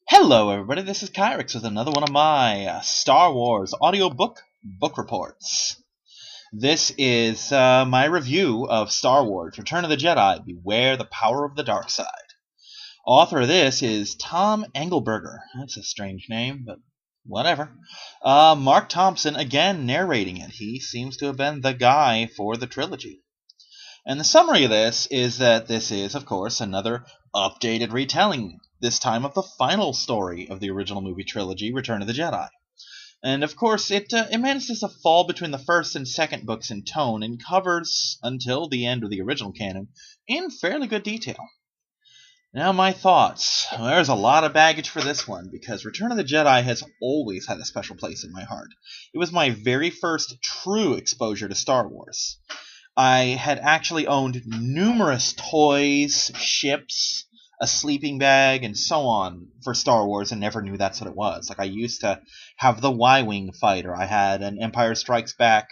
Hello, everybody. This is Kyrix with another one of my Star Wars audiobook book reports. This is my review of Star Wars Return of the Jedi Beware the Power of the Dark Side. Author of this is Tom Engelberger. That's a strange name, but whatever. Mark Thompson, again, narrating it. He seems to have been the guy for the trilogy. And the summary of this is that this is, of course, another updated retelling, this time of the final story of the original movie trilogy, Return of the Jedi. And of course, it manages to fall between the first and second books in tone and covers, until the end of the original canon, in fairly good detail. Now, my thoughts. There's a lot of baggage for this one, because Return of the Jedi has always had a special place in my heart. It was my very first true exposure to Star Wars. I had actually owned numerous toys, ships, a sleeping bag, and so on for Star Wars and never knew that's what it was. Like, I used to have the Y-Wing fighter. I had an Empire Strikes Back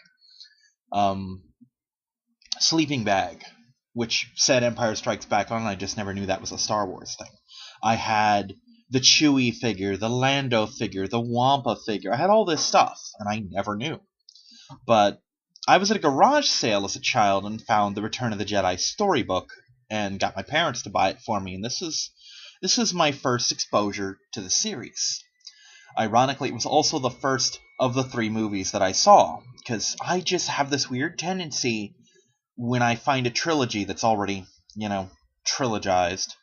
sleeping bag, which said Empire Strikes Back on it. I just never knew that was a Star Wars thing. I had the Chewie figure, the Lando figure, the Wampa figure. I had all this stuff, and I never knew. But I was at a garage sale as a child and found the Return of the Jedi storybook and got my parents to buy it for me. And this is my first exposure to the series. Ironically, it was also the first of the 3 movies that I saw, because I just have this weird tendency when I find a trilogy that's already, trilogized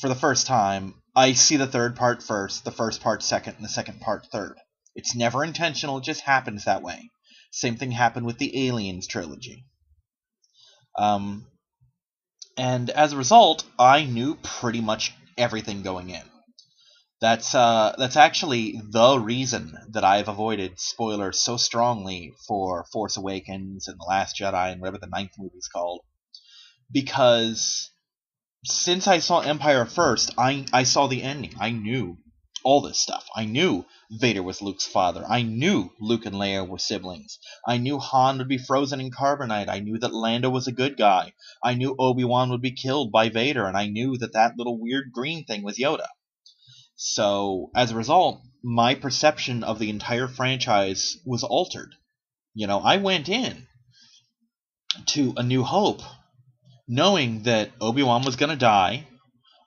for the first time, I see the third part first, the first part second, and the second part third. It's never intentional, it just happens that way. Same thing happened with the Aliens trilogy. And as a result, I knew pretty much everything going in. That's actually the reason that I've avoided spoilers so strongly for Force Awakens and The Last Jedi and whatever the 9th movie's called. Because since I saw Empire first, I saw the ending. I knew all this stuff. I knew Vader was Luke's father. I knew Luke and Leia were siblings. I knew Han would be frozen in carbonite. I knew that Lando was a good guy. I knew Obi-Wan would be killed by Vader, and I knew that little weird green thing was Yoda. So, as a result, my perception of the entire franchise was altered. I went in to A New Hope knowing that Obi-Wan was going to die.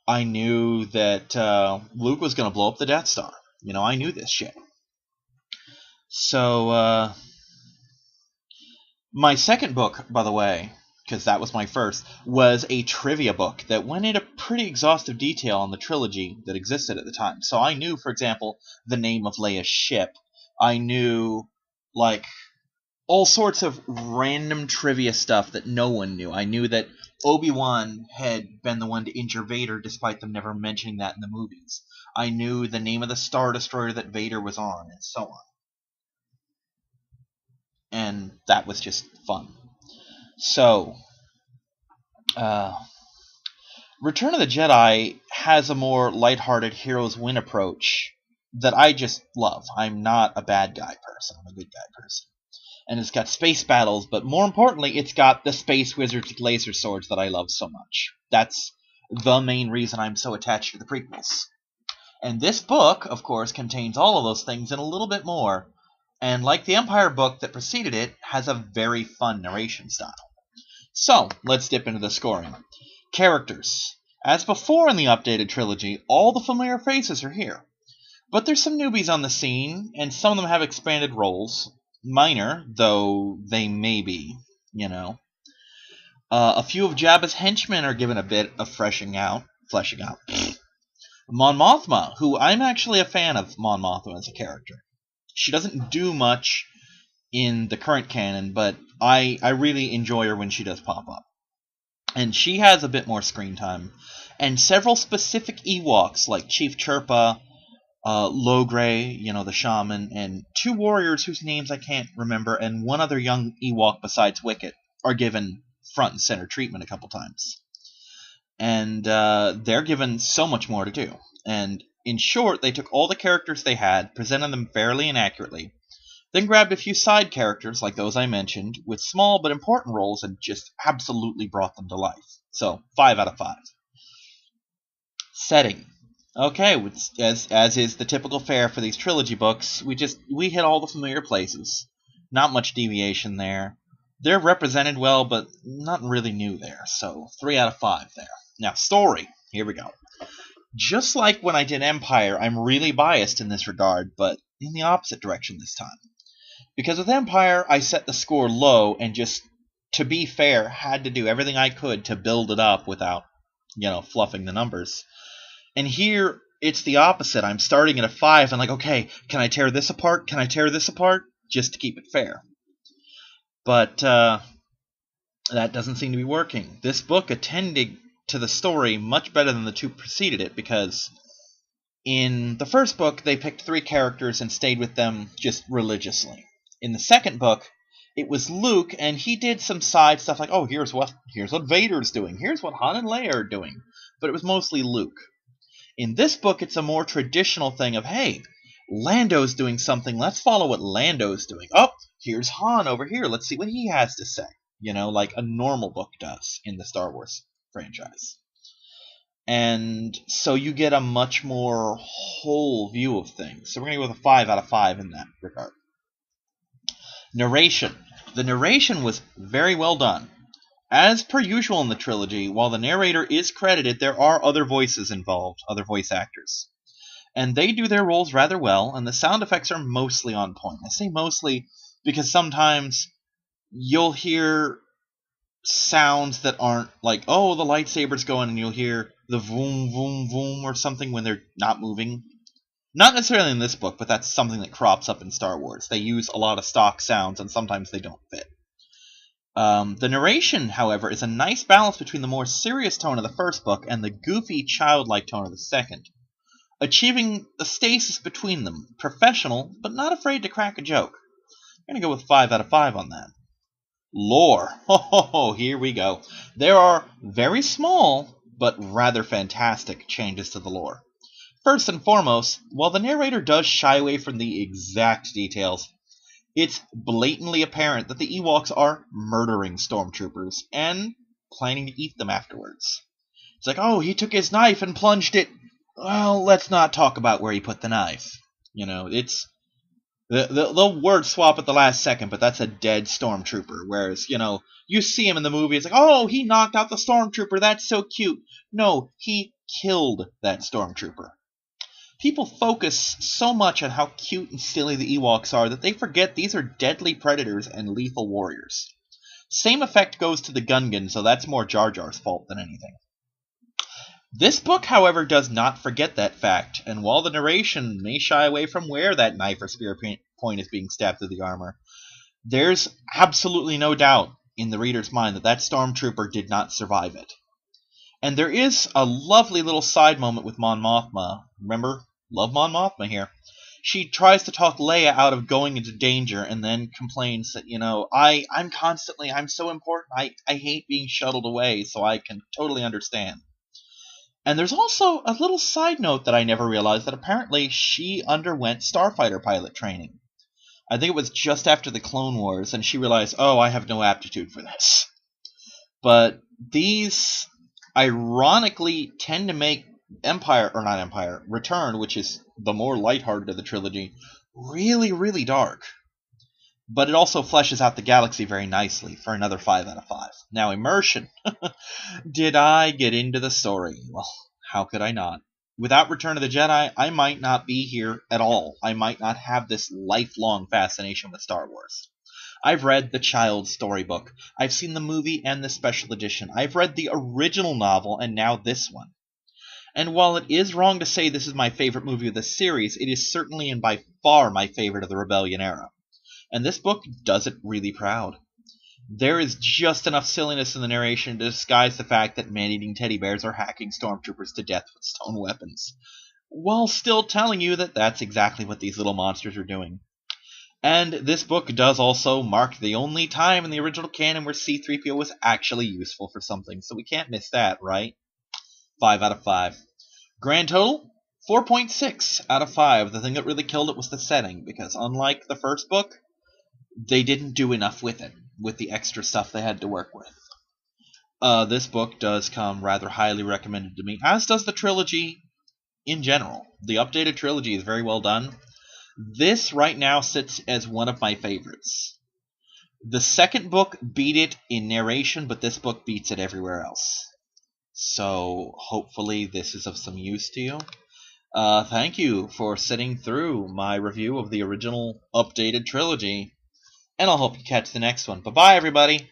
I knew that Luke was going to blow up the Death Star. I knew this shit. So, my second book, by the way, because that was my first, was a trivia book that went into pretty exhaustive detail on the trilogy that existed at the time. So I knew, for example, the name of Leia's ship. I knew, all sorts of random trivia stuff that no one knew. I knew that Obi-Wan had been the one to injure Vader, despite them never mentioning that in the movies. I knew the name of the Star Destroyer that Vader was on, and so on. And that was just fun. So, Return of the Jedi has a more lighthearted heroes win approach that I just love. I'm not a bad guy person. I'm a good guy person. And it's got space battles, but more importantly, it's got the space wizards with laser swords that I love so much. That's the main reason I'm so attached to the prequels. And this book, of course, contains all of those things and a little bit more, and like the Empire book that preceded it, has a very fun narration style. So, let's dip into the scoring. Characters. As before in the updated trilogy, all the familiar faces are here. But there's some newbies on the scene, and some of them have expanded roles. Minor, though they may be, A few of Jabba's henchmen are given a bit of fleshing out. Mon Mothma, who I'm actually a fan of Mon Mothma as a character. She doesn't do much in the current canon, but I really enjoy her when she does pop up. And she has a bit more screen time. And several specific Ewoks, like Chief Chirpa, Logray, the shaman, and 2 warriors whose names I can't remember, and one other young Ewok besides Wicket, are given front and center treatment a couple times. And they're given so much more to do. And in short, they took all the characters they had, presented them fairly and accurately, then grabbed a few side characters, like those I mentioned, with small but important roles, and just absolutely brought them to life. So, 5 out of 5. Setting. Okay, as is the typical fare for these trilogy books, we hit all the familiar places. Not much deviation there. They're represented well, but not really new there. So 3 out of 5 there. Now story. Here we go. Just like when I did Empire, I'm really biased in this regard, but in the opposite direction this time. Because with Empire, I set the score low and just, to be fair, had to do everything I could to build it up without, fluffing the numbers. And here, it's the opposite. I'm starting at a 5 and like, okay, can I tear this apart? Can I tear this apart? Just to keep it fair. But that doesn't seem to be working. This book attended to the story much better than the two preceded it, because in the first book, they picked 3 characters and stayed with them just religiously. In the second book, it was Luke, and he did some side stuff like, oh, here's what Vader's doing, here's what Han and Leia are doing, but it was mostly Luke. In this book, it's a more traditional thing of, hey, Lando's doing something, let's follow what Lando's doing. Oh, here's Han over here, let's see what he has to say. Like a normal book does in the Star Wars franchise. And so you get a much more whole view of things. So we're going to go with a 5 out of 5 in that regard. Narration. The narration was very well done. As per usual in the trilogy, while the narrator is credited, there are other voices involved, other voice actors. And they do their roles rather well, and the sound effects are mostly on point. I say mostly because sometimes you'll hear sounds that aren't like, oh, the lightsaber's going, and you'll hear the voom, voom, voom, or something when they're not moving. Not necessarily in this book, but that's something that crops up in Star Wars. They use a lot of stock sounds, and sometimes they don't fit. The narration, however, is a nice balance between the more serious tone of the first book and the goofy, childlike tone of the second, achieving a stasis between them. Professional, but not afraid to crack a joke. I'm going to go with 5 out of 5 on that. Lore. Oh, here we go. There are very small, but rather fantastic changes to the lore. First and foremost, while the narrator does shy away from the exact details, it's blatantly apparent that the Ewoks are murdering stormtroopers and planning to eat them afterwards. It's like, oh, he took his knife and plunged it. Well, let's not talk about where he put the knife. It's... They'll word swap at the last second, but that's a dead stormtrooper. Whereas, you see him in the movie, it's like, oh, he knocked out the stormtrooper, that's so cute. No, he killed that stormtrooper. People focus so much on how cute and silly the Ewoks are that they forget these are deadly predators and lethal warriors. Same effect goes to the Gungan, so that's more Jar Jar's fault than anything. This book, however, does not forget that fact, and while the narration may shy away from where that knife or spear point is being stabbed through the armor, there's absolutely no doubt in the reader's mind that that stormtrooper did not survive it. And there is a lovely little side moment with Mon Mothma. Remember? Love Mon Mothma here. She tries to talk Leia out of going into danger and then complains that, I'm so important, I hate being shuttled away, so I can totally understand. And there's also a little side note that I never realized, that apparently she underwent starfighter pilot training. I think it was just after the Clone Wars, and she realized, oh, I have no aptitude for this. But these, ironically, tend to make Return, which is the more lighthearted of the trilogy, really, really dark. But it also fleshes out the galaxy very nicely for another 5 out of 5. Now, Immersion. Did I get into the story? Well, how could I not? Without Return of the Jedi, I might not be here at all. I might not have this lifelong fascination with Star Wars. I've read the child's storybook. I've seen the movie and the special edition. I've read the original novel and now this one. And while it is wrong to say this is my favorite movie of the series, it is certainly and by far my favorite of the Rebellion era. And this book does it really proud. There is just enough silliness in the narration to disguise the fact that man-eating teddy bears are hacking stormtroopers to death with stone weapons, while still telling you that that's exactly what these little monsters are doing. And this book does also mark the only time in the original canon where C-3PO was actually useful for something, so we can't miss that, right? 5 out of 5. Grand total? 4.6 out of 5. The thing that really killed it was the setting, because unlike the first book, they didn't do enough with it, with the extra stuff they had to work with. This book does come rather highly recommended to me, as does the trilogy in general. The updated trilogy is very well done. This right now sits as one of my favorites. The second book beat it in narration, but this book beats it everywhere else. So hopefully this is of some use to you. Thank you for sitting through my review of the original updated trilogy, and I'll hope you catch the next one. Bye-bye, everybody!